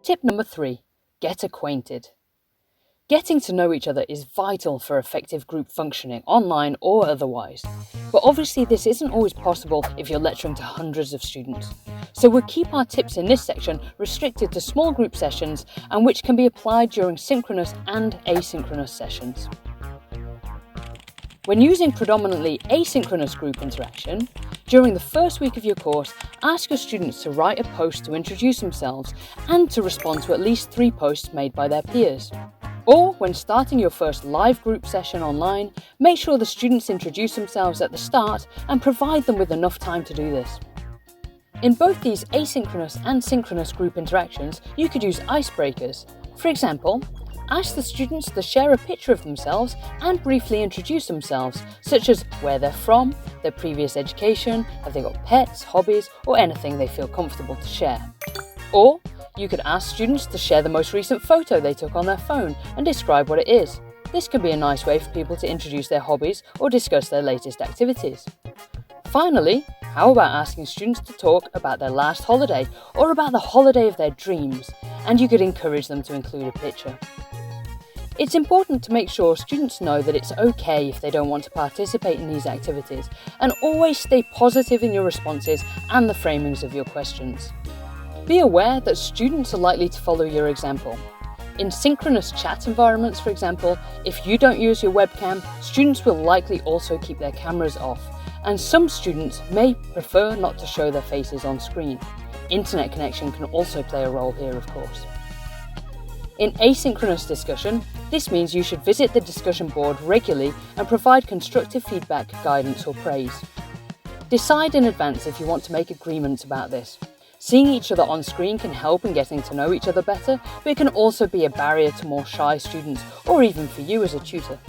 Tip number 3, get acquainted. Getting to know each other is vital for effective group functioning, online or otherwise. But obviously this isn't always possible if you're lecturing to hundreds of students. So we'll keep our tips in this section restricted to small group sessions and which can be applied during synchronous and asynchronous sessions. When using predominantly asynchronous group interaction, during the first week of your course, ask your students to write a post to introduce themselves and to respond to at least 3 posts made by their peers. Or, when starting your first live group session online, make sure the students introduce themselves at the start and provide them with enough time to do this. In both these asynchronous and synchronous group interactions, you could use icebreakers. For example, ask the students to share a picture of themselves and briefly introduce themselves, such as where they're from, their previous education, have they got pets, hobbies, or anything they feel comfortable to share. Or, you could ask students to share the most recent photo they took on their phone and describe what it is. This could be a nice way for people to introduce their hobbies or discuss their latest activities. Finally, how about asking students to talk about their last holiday or about the holiday of their dreams, and you could encourage them to include a picture. It's important to make sure students know that it's okay if they don't want to participate in these activities, and always stay positive in your responses and the framings of your questions. Be aware that students are likely to follow your example. In synchronous chat environments, for example, if you don't use your webcam, students will likely also keep their cameras off, and some students may prefer not to show their faces on screen. Internet connection can also play a role here, of course. In asynchronous discussion, this means you should visit the discussion board regularly and provide constructive feedback, guidance, or praise. Decide in advance if you want to make agreements about this. Seeing each other on screen can help in getting to know each other better, but it can also be a barrier to more shy students or even for you as a tutor.